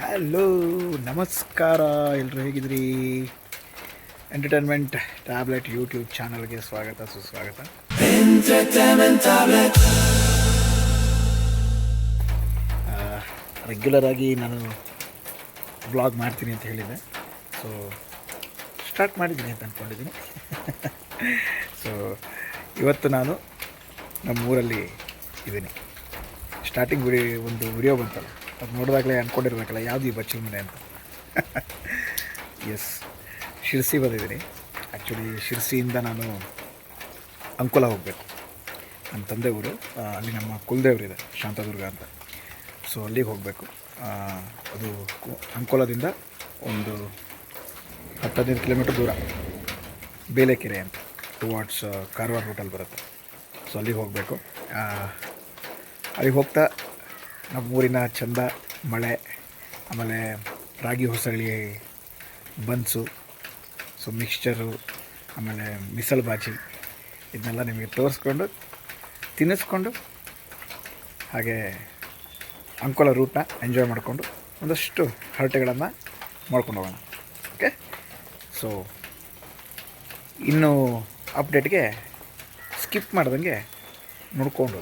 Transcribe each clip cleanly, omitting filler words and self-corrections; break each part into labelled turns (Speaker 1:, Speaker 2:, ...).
Speaker 1: Hello, ನಮಸ್ಕಾರ. ಎಲ್ಲರೂ ಹೇಗಿದ್ರಿ? Entertainment tablet YouTube ಚಾನಲ್ಗೆ ಸ್ವಾಗತ ಸುಸ್ವಾಗತ. ರೆಗ್ಯುಲರ್ ಆಗಿ ನಾನು ವ್ಲಾಗ್ ಮಾಡ್ತೀನಿ ಅಂತ ಹೇಳಿದ್ದೆ. ಸೊ ಸ್ಟಾರ್ಟ್ ಮಾಡಿದ್ದೀನಿ ಅಂತ ಅಂದ್ಕೊಂಡಿದ್ದೀನಿ. ಸೊ ಇವತ್ತು ನಾನು ನಮ್ಮೂರಲ್ಲಿ ಇದ್ದೀನಿ. ಸ್ಟಾರ್ಟಿಂಗ್ ಒಂದು ವಿಡಿಯೋ ಬಂತಲ್ಲ, ಅದು ನೋಡಿದಾಗಲೇ ಅಂದ್ಕೊಂಡಿರ್ಬೇಕಲ್ಲ ಯಾವುದು ಈ ಬಚ್ಚಿ ಮನೆ ಅಂತ. ಎಸ್, ಶಿರ್ಸಿ ಬಂದಿದ್ದೀನಿ. ಆ್ಯಕ್ಚುಲಿ ಶಿರ್ಸಿಯಿಂದ ನಾನು ಅಂಕೋಲ ಹೋಗಬೇಕು. ನಮ್ಮ ತಂದೆ ಊರು, ಅಲ್ಲಿ ನಮ್ಮ ಕುಲದೇವರಿದೆ ಶಾಂತದುರ್ಗ ಅಂತ. ಸೊ ಅಲ್ಲಿಗೆ ಹೋಗಬೇಕು. ಅದು ಅಂಕೋಲದಿಂದ ಒಂದು 10-15 ಕಿಲೋಮೀಟ್ರ್ ದೂರ, ಬೇಲೆಕೆರೆ ಅಂತ, ಟುವಾರ್ಡ್ಸ್ ಕಾರವಾರ ರೂಟಲ್ಲಿ ಬರುತ್ತೆ. ಸೊ ಅಲ್ಲಿಗೆ ಹೋಗಬೇಕು. ಅಲ್ಲಿಗೆ ಹೋಗ್ತಾ ನಮ್ಮೂರಿನ ಚಂದ, ಮಳೆ, ಆಮೇಲೆ ರಾಗಿ ಹೊಸಳಿ ಬನ್ಸು, ಸೊ ಮಿಕ್ಸ್ಚರು, ಆಮೇಲೆ ಮಿಸಲ್ ಬಾಜಿ, ಇದನ್ನೆಲ್ಲ ನಿಮಗೆ ತೋರಿಸ್ಕೊಂಡು ತಿನ್ನಿಸ್ಕೊಂಡು ಹಾಗೆ ಅಂಕೋಲ ರೂಟ್ನ ಎಂಜಾಯ್ ಮಾಡಿಕೊಂಡು ಒಂದಷ್ಟು ಹರಟೆಗಳನ್ನು ಮಾಡ್ಕೊಂಡು ಹೋಗೋಣ. ಓಕೆ, ಸೊ ಇನ್ನು ಅಪ್ಡೇಟ್ಗೆ ಸ್ಕಿಪ್ ಮಾಡ್ದಂಗೆ ನೋಡ್ಕೊಂಡು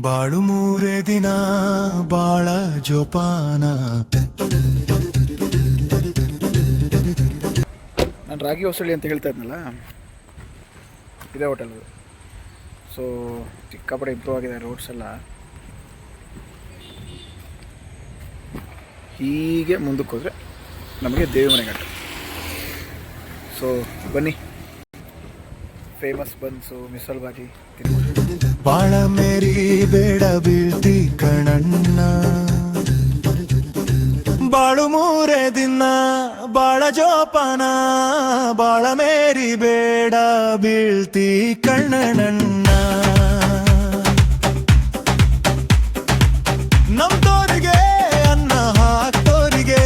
Speaker 2: ಬಾಳು ಮೂರೇ ದಿನ ಬಾಳ ಜೋಪಾನ.
Speaker 1: ನಾನು ರಾಗಿ ಹೊಸಳಿ ಅಂತ ಹೇಳ್ತಾ ಇದ್ನಲ್ಲ, ಇದೇ ಹೋಟೆಲ್. ಸೊ ಸಿಕ್ಕಾಪಟ್ಟೆ ಇಂಪ್ರೂವ್ ಆಗಿದೆ ರೋಡ್ಸ್ ಎಲ್ಲ. ಹೀಗೆ ಮುಂದಕ್ಕೆ ಹೋದರೆ ನಮಗೆ ದೇವಿ ಮನೆ ಗಂಟು. ಸೊ ಬನ್ನಿ, ಫೇಮಸ್ ಬನ್ಸು, ಮಿಸಲ್ ಬಾಜಿ ತಿನ್ಬೋದು.
Speaker 2: ಬಾಳ ಮೇರಿ ಬೇಡ ಬೀಳ್ತಿ ಕಣಣ್ಣ, ಬಾಳು ಮೂರೇ ದಿನ ಬಾಳ ಜೋಪಾನ, ಬಾಳ ಮೇರಿ ಬೇಡ ಬೀಳ್ತಿ ಕಣ್ಣಣ್ಣ. ನಮ್ದೋರಿಗೆ ಅನ್ನ ಹಾಕ್ತೋರಿಗೆ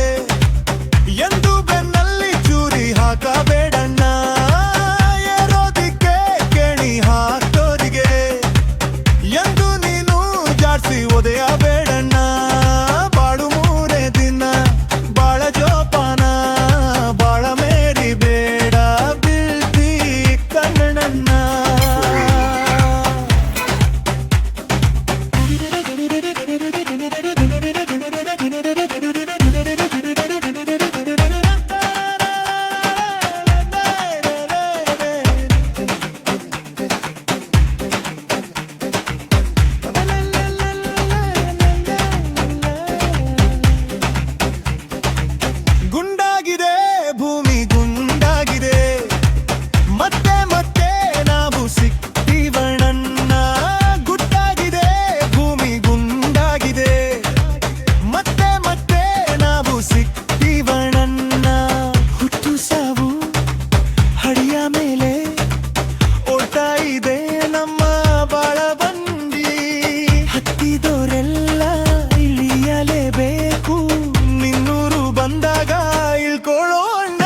Speaker 2: ಎಂದು ಬೆನ್ನಲ್ಲಿ ಚೂರಿ ಹಾಕಬೇಡಣ್ಣ, ಏರೋದಿಕ್ಕೆ ಕೆಣಿ ಹಾಕ್ತೋರಿಗೆ ಎಂದು ನೀನು ಜಾಡ್ಸಿ ಒದೆಯ ಬೇಡಣ್ಣ. ಬಾಳು ಮೂರೇ ದಿನ ಬಾಳ ಜೋಪಾನ, ಬಾಳ ಮೇರಿ ಬೇಡ ಬೀಳ್ತಿ ಕಣ್ಣಣ್ಣ. ಗುಂಡಾಗಿದೆ ಭೂಮಿ ಗುಂಡಾಗಿದೆ, ಮತ್ತೆ ಮತ್ತೆ ನಾವು ಸಿಕ್ತೀವಣ್ಣ. ಗುಡ್ಡಾಗಿದೆ ಭೂಮಿ ಗುಂಡಾಗಿದೆ, ಮತ್ತೆ ಮತ್ತೆ ನಾವು ಸಿಕ್ತೀವಣ್ಣ. ಹುಟ್ಟು ಸಾವು ಹಡಿಯ ಮೇಲೆ ಓಡ್ತಾ ಇದೆ ನಮ್ಮ ಬಾಳ ಬಂಡಿ, ಹತ್ತಿದೋರೆಲ್ಲ ಇಳಿಯಲೇಬೇಕು, ನಿನ್ನೂರು ಬಂದಾಗ ಇಳ್ಕೊಳ್ಳೋ ಅಣ್ಣ.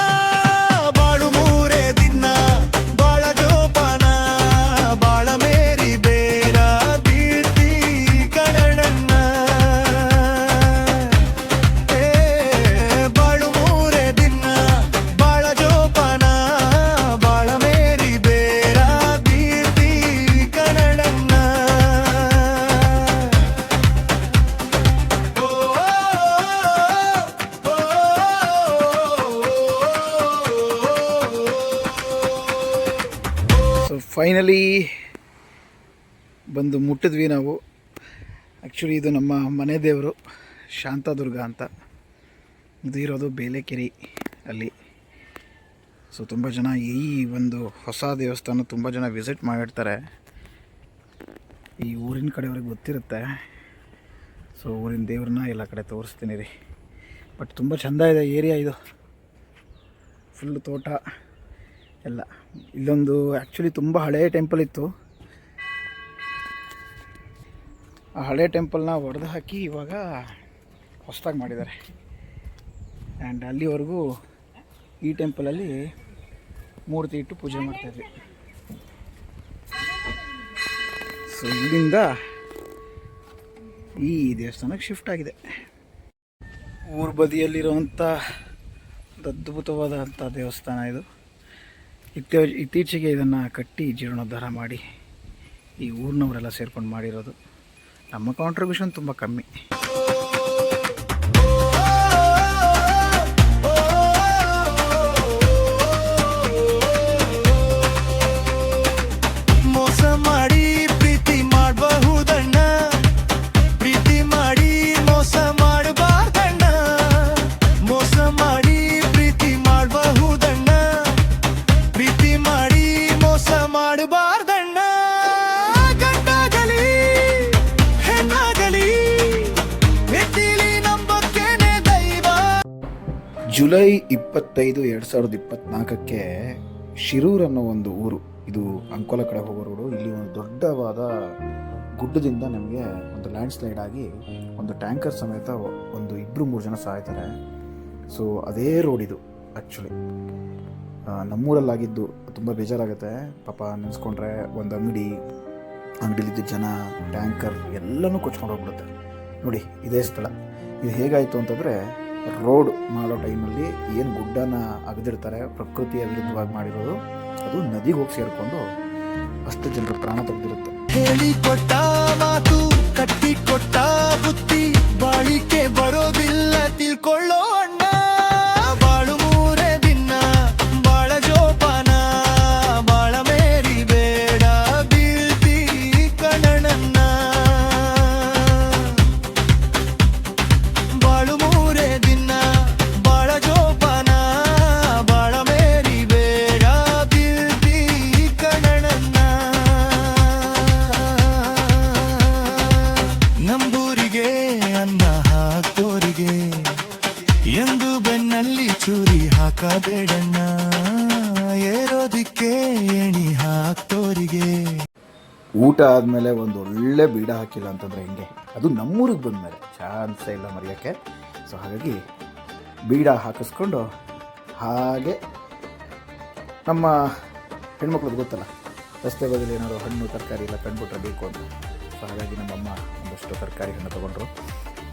Speaker 2: ಬಾಳು ಮೂರೇ ದಿನ ಬಾಳ ಜೋಪಾನ, ಬಾಳ ಮೇರಿ ಬೇರ ಬೀಳ್ತಿ ಕಣಣ್ಣ. ಬಾಳು ಮೂರೇ ದಿನ ಬಾಳ ಜೋಪಾನ, ಬಾಳ ಮೇರಿ ಬೇರ ಬೀಳ್ತಿ ಕಣಣ್ಣ.
Speaker 1: ಸೊ ಫೈನಲಿ ಬಂದು ಮುಟ್ಟಿದ್ವಿ ನಾವು. ಆ್ಯಕ್ಚುಲಿ ಇದು ನಮ್ಮ ಮನೆ ದೇವರು ಶಾಂತದುರ್ಗ ಅಂತ. ಇದು ಇರೋದು ಬೇಲೆಕೆರೆ ಅಲ್ಲಿ. ಸೊ ತುಂಬ ಜನ ಈ ಒಂದು ಹೊಸ ದೇವಸ್ಥಾನ ತುಂಬ ಜನ ವಿಸಿಟ್ ಮಾಡಿರ್ತಾರೆ. ಈ ಊರಿನ ಕಡೆಯವ್ರಿಗೆ ಗೊತ್ತಿರುತ್ತೆ. ಸೊ ಊರಿನ ದೇವ್ರನ್ನ ಎಲ್ಲ ಕಡೆ ತೋರಿಸ್ತೀನಿ ರೀ. ಬಟ್ ತುಂಬ ಚೆಂದ ಇದೆ ಏರಿಯಾ ಇದು, ಫುಲ್ಲು ತೋಟ ಎಲ್ಲ. ಇಲ್ಲೊಂದು ಆ್ಯಕ್ಚುಲಿ ತುಂಬ ಹಳೆಯ ಟೆಂಪಲ್ ಇತ್ತು. ಆ ಹಳೆ ಟೆಂಪಲ್ನ ಒಡೆದು ಹಾಕಿ ಇವಾಗ ಹೊಸದಾಗಿ ಮಾಡಿದ್ದಾರೆ. ಆ್ಯಂಡ್ ಅಲ್ಲಿವರೆಗೂ ಈ ಟೆಂಪಲಲ್ಲಿ ಮೂರ್ತಿ ಇಟ್ಟು ಪೂಜೆ ಮಾಡ್ತಾಯಿದ್ವಿ. ಸೊ ಇಲ್ಲಿಂದ ಈ ದೇವಸ್ಥಾನಕ್ಕೆ ಶಿಫ್ಟ್ ಆಗಿದೆ. ಊರ ಬದಿಯಲ್ಲಿರುವಂಥ ಒಂದು ಅದ್ಭುತವಾದಂಥ ದೇವಸ್ಥಾನ ಇದು. ಇತ್ತೀಚೆಗೆ ಇದನ್ನು ಕಟ್ಟಿ ಜೀರ್ಣೋದ್ಧಾರ ಮಾಡಿ ಈ ಊರಿನವರೆಲ್ಲ ಸೇರ್ಕೊಂಡು ಮಾಡಿರೋದು. ನಮ್ಮ ಕಾಂಟ್ರಿಬ್ಯೂಷನ್ ತುಂಬ ಕಮ್ಮಿ.
Speaker 2: ಮೋಸ ಮಾಡಿ ಪ್ರೀತಿ ಮಾಡಬಹುದಣ್ಣ, ಪ್ರೀತಿ ಮಾಡಿ ಮೋಸ ಮಾಡಬಾರ್ದಣ್ಣ. ಮೋಸ ಮಾಡಿ ಪ್ರೀತಿ ಮಾಡಬಹುದಣ್ಣ, ಪ್ರೀತಿ ಮಾಡಿ ಮೋಸ ಮಾಡಬಾರ್ದಣ್ಣ. ಗಂಡಾಗಲಿ ಹೆಣ್ಣಾಗಲಿ ಎತ್ತಿಲಿ ನಂಬಕ್ಕೇನೆ ದೈವ.
Speaker 1: ಜುಲೈ 25, 2024 ಶಿರೂರ್ ಅನ್ನೋ ಒಂದು ಊರು, ಇದು ಅಂಕೋಲ ಕಡೆ ಹೋಗೋ ರೋಡು. ಇಲ್ಲಿ ಒಂದು ದೊಡ್ಡವಾದ ಗುಡ್ಡದಿಂದ ನಮಗೆ ಒಂದು ಲ್ಯಾಂಡ್ ಸ್ಲೈಡ್ ಆಗಿ ಒಂದು ಟ್ಯಾಂಕರ್ ಸಮೇತ ಒಂದು 2-3 ಜನ ಸಾಯ್ತಾರೆ. ಸೊ ಅದೇ ರೋಡ್ ಇದು ಆ್ಯಕ್ಚುಲಿ. ನಮ್ಮೂರಲ್ಲಾಗಿದ್ದು ತುಂಬ ಬೇಜಾರಾಗುತ್ತೆ ಪಾಪ ನೆನೆಸ್ಕೊಂಡ್ರೆ. ಒಂದು ಅಂಗಡಿಲಿದ್ದ ಜನ, ಟ್ಯಾಂಕರ್ ಎಲ್ಲನೂ ಕೊಚ್ಕೊಂಡು ಹೋಗ್ಬಿಡುತ್ತೆ. ನೋಡಿ ಇದೇ ಸ್ಥಳ. ಇದು ಹೇಗಾಯಿತು ಅಂತಂದರೆ, ರೋಡ್ ಮಾಡೋ ಟೈಮಲ್ಲಿ ಏನು ಗುಡ್ಡನ ಅಗದಿರ್ತಾರೆ, ಪ್ರಕೃತಿಯ ವಿರುದ್ಧವಾಗಿ ಮಾಡಿರೋದು, ಅದು ನದಿಗೆ ಹೋಗಿ ಸೇರಿಕೊಂಡು ಅಷ್ಟು ಜನರ ಪ್ರಾಣ ತೆಗೆದಿರುತ್ತೆ.
Speaker 2: ಹೇಳಿ ಕೊಟ್ಟ ಮಾತು, ಕಟ್ಟಿ ಕೊಟ್ಟ ಬುತ್ತಿ, ಬಾಳಿಕೆ ಬರೋದಿಲ್ಲ ತಿಳ್ಕೊಳ್ಳೋ ಅಣ್ಣ. ಬಾಳು ಮೂರೇ ದಿನ, ಬಾಳ ಜೋಪಾನ, ಬಾಳ ಮೇರಿ ಬೇಡ ಬೀಳ್ತಿ ಕಣಣ್ಣ. ಬಾಳು ಮೂರೇ ದಿನ, ಬಾಳ ಜೋಪಾನ, ಬಾಳ ಮೇರಿ ಬೇಡ ಬೀಳ್ತಿ ಕಣಣ್ಣ. ನಂಬೂರಿಗೆ ಅನ್ನ ಹಾಕೋರಿಗೆ ಎಂದು ಬೆನ್ನಲ್ಲಿ ಚೂರಿ ಹಾಕಬೇಡಣ್ಣ. ಏರೋದಿಕ್ಕೆ ಎಣಿ ಹಾಕ್ತೋರಿಗೆ.
Speaker 1: ಊಟ ಆದಮೇಲೆ ಒಂದು ಒಳ್ಳೆ ಬೀಡ ಹಾಕಿಲ್ಲ ಅಂತಂದರೆ ಹೆಂಗೆ, ಅದು ನಮ್ಮೂರಿಗೆ ಬಂದಮೇಲೆ ಚಾನ್ಸೇ ಇಲ್ಲ ಮರೆಯೋಕ್ಕೆ. ಸೊ ಹಾಗಾಗಿ ಬೀಡ ಹಾಕಿಸ್ಕೊಂಡು ಹಾಗೆ ನಮ್ಮ ಹೆಣ್ಮಕ್ಳದ್ದು ಗೊತ್ತಲ್ಲ, ರಸ್ತೆ ಬದಲು ಏನಾದ್ರು ಹಣ್ಣು ತರಕಾರಿ ಎಲ್ಲ ಕಂಡುಬಿಟ್ರೆ ಬೇಕು ಅಂತ. ಸೊ ಹಾಗಾಗಿ ನಮ್ಮಮ್ಮ ಒಂದಷ್ಟು ತರಕಾರಿ ಹಣ್ಣು ತೊಗೊಂಡ್ರು.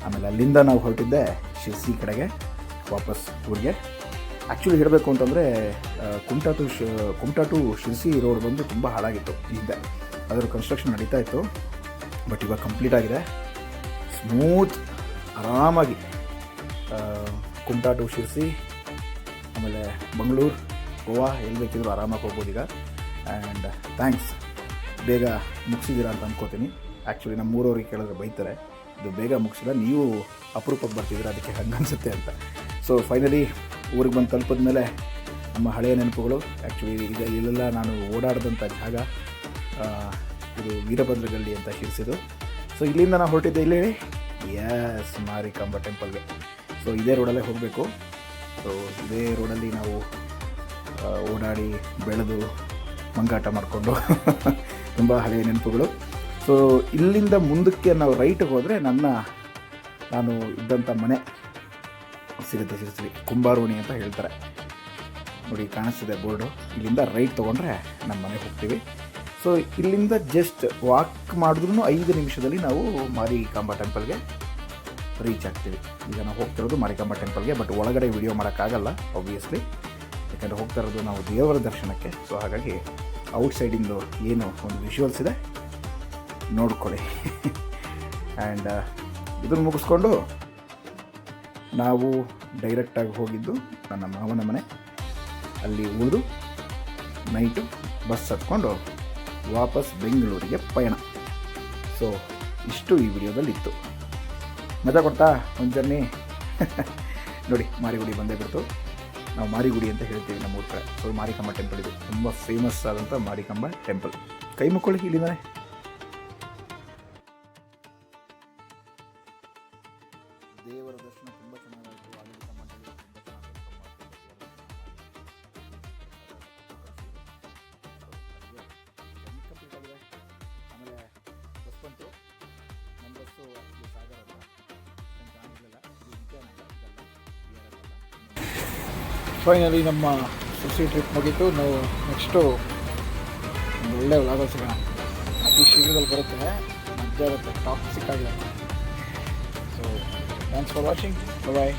Speaker 1: ಆಮೇಲೆ ಅಲ್ಲಿಂದ ನಾವು ಹೊರಟಿದ್ದೆ ಶಿರ್ಸಿ ಕಡೆಗೆ ವಾಪಸ್ ಊರಿಗೆ. ಆ್ಯಕ್ಚುಲಿ ಹೇಳಬೇಕು ಅಂತಂದರೆ ಕುಮಟಾ ಟು ಶಿರ್ಸಿ ರೋಡ್ ಬಂದು ತುಂಬ ಹಾಳಾಗಿತ್ತು ಹಿಂದೆ. ಅದರ ಕನ್ಸ್ಟ್ರಕ್ಷನ್ ನಡೀತಾ ಇತ್ತು. ಬಟ್ ಇವಾಗ ಕಂಪ್ಲೀಟ್ ಆಗಿದೆ. ಸ್ಮೂತ್ ಆರಾಮಾಗಿ ಕುಮಟಾ ಟು ಶಿರ್ಸಿ, ಆಮೇಲೆ ಬೆಂಗಳೂರು, ಗೋವಾ ಎಲ್ಲಿ ಬೇಕಿದ್ರು ಆರಾಮಾಗಿ ಹೋಗ್ಬೋದು ಈಗ. ಆ್ಯಂಡ್ ಥ್ಯಾಂಕ್ಸ್, ಬೇಗ ಮುಗಿಸಿದ್ದೀರಾ ಅಂತ ಅಂದ್ಕೋತೀನಿ. ಆ್ಯಕ್ಚುಲಿ ನಮ್ಮ ಊರವ್ರಿಗೆ ಕೇಳಿದ್ರೆ ಬೈತಾರೆ, ಇದು ಬೇಗ ಮುಗಿಸಿಲ್ಲ, ನೀವು ಅಪರೂಪಕ್ಕೆ ಬರ್ತಿದ್ದೀರ, ಅದಕ್ಕೆ ಹಂಗೆ ಅನಿಸುತ್ತೆ ಅಂತ. ಸೊ ಫೈನಲಿ ಊರಿಗೆ ಬಂದು ತಲುಪಿದ ಮೇಲೆ ನಮ್ಮ ಹಳೆಯ ನೆನಪುಗಳು. ಆ್ಯಕ್ಚುಲಿ ಇಲ್ಲೆಲ್ಲ ನಾನು ಓಡಾಡಿದಂಥ ಜಾಗ, ಇದು ವೀರಭದ್ರಗಲ್ಲಿ ಅಂತ ಶಿರ್ಸಿದ್ದು. ಸೊ ಇಲ್ಲಿಂದ ನಾವು ಹೊರಟಿದ್ದೆ ಇಲ್ಲಿ ಎಸ್ ಮಾರಿಕಾಂಬಾ ಟೆಂಪಲ್ಗೆ. ಸೊ ಇದೇ ರೋಡಲ್ಲೇ ಹೋಗಬೇಕು. ಸೊ ಇದೇ ರೋಡಲ್ಲಿ ನಾವು ಓಡಾಡಿ ಬೆಳೆದು ಮಂಗಾಟ ಮಾಡಿಕೊಂಡು ತುಂಬ ಹಳೆಯ ನೆನಪುಗಳು. ಸೊ ಇಲ್ಲಿಂದ ಮುಂದಕ್ಕೆ ನಾವು ರೈಟಿಗೆ ಹೋದರೆ ನಾನು ಇದ್ದಂಥ ಮನೆ ಸಿಗುತ್ತೆ ಶಿರ್ಸಿಲಿ. ಕುಂಬಾರೋಣಿ ಅಂತ ಹೇಳ್ತಾರೆ ನೋಡಿ, ಕಾಣಿಸ್ತಿದೆ ಬೋರ್ಡು. ಇಲ್ಲಿಂದ ರೈಟ್ ತೊಗೊಂಡ್ರೆ ನಮ್ಮ ಮನೆಗೆ ಹೋಗ್ತೀವಿ. ಸೊ ಇಲ್ಲಿಂದ ಜಸ್ಟ್ ವಾಕ್ ಮಾಡಿದ್ರೂ 5 ನಿಮಿಷದಲ್ಲಿ ನಾವು ಮಾರಿಕಾಂಬಾ ಟೆಂಪಲ್ಗೆ ರೀಚ್ ಆಗ್ತೀವಿ. ಈಗ ನಾವು ಹೋಗ್ತಿರೋದು ಮಾರಿಕಾಂಬಾ ಟೆಂಪಲ್ಗೆ. ಬಟ್ ಒಳಗಡೆ ವಿಡಿಯೋ ಮಾಡೋಕ್ಕಾಗಲ್ಲ ಆಬ್ವಿಯಸ್ಲಿ, ಯಾಕಂದರೆ ಹೋಗ್ತಾ ಇರೋದು ನಾವು ದೇವರ ದರ್ಶನಕ್ಕೆ. ಸೊ ಹಾಗಾಗಿ ಔಟ್ಸೈಡಿಂದು ಏನು ಒಂದು ವಿಷುವಲ್ಸ್ ಇದೆ ನೋಡ್ಕೊಳ್ಳಿ. ಆ್ಯಂಡ್ ಇದನ್ನು ಮುಗಿಸ್ಕೊಂಡು ನಾವು ಡೈರೆಕ್ಟಾಗಿ ಹೋಗಿದ್ದು ನನ್ನ ಮಾವನ ಮನೆ. ಅಲ್ಲಿ ಉಳಿದು ನೈಟು ಬಸ್ ಹತ್ಕೊಂಡು ವಾಪಸ್ ಬೆಂಗಳೂರಿಗೆ ಪಯಣ. ಸೊ ಇಷ್ಟು ಈ ವಿಡಿಯೋದಲ್ಲಿ ಇತ್ತು. ಮಜಾ ಕೊಡ್ತಾ ಒಂದು ಜರ್ನಿ. ನೋಡಿ ಮಾರಿಗುಡಿ ಬಂದೇ ಬಿಡ್ತು. ನಾವು ಮಾರಿಗುಡಿ ಅಂತ ಹೇಳ್ತೀವಿ ನಮ್ಮ ಊರ ಕಡೆ. ಸೊ ಮಾರಿಕಾಂಬಾ ಟೆಂಪಲ್ ಇದು ತುಂಬ ಫೇಮಸ್ ಆದಂಥ ಮಾರಿಕಾಂಬಾ ಟೆಂಪಲ್. ಕೈ ಮುಕ್ಕೊಳ್ಳಿ ಇಲ್ಲಿಂದಾನೆ. ದೇವರ ದರ್ಶನ ತುಂಬ ಚೆನ್ನಾಗಾಯಿತು. ಆಡಳಿತ ಮಂಡಳಿ ತುಂಬ ಚೆನ್ನಾಗಿ. ಆಮೇಲೆ ಬಸ್ ಬಂತು. ನಮ್ಮ ಬಸ್ಸು ಸಾಗರ ಅಲ್ಲ, ಚೆನ್ನಾಗಿರಲಿಲ್ಲ. ಫೈನಲಿ ನಮ್ಮ ಶಿರ್ಸಿ ಟ್ರಿಪ್ ಮುಗೀತು. ನಾವು ನೆಕ್ಸ್ಟು ಒಂದು ಒಳ್ಳೆ ವ್ಲಾಗ ಸಿಗೋಣ. ಅತಿ ಶೀಘ್ರದಲ್ಲಿ ಬರುತ್ತೆ, ಮಜಾ ಇರುತ್ತೆ, ಟಾಕ್ಸಿಕ್ ಆಗಿದೆ. So thanks for watching, bye.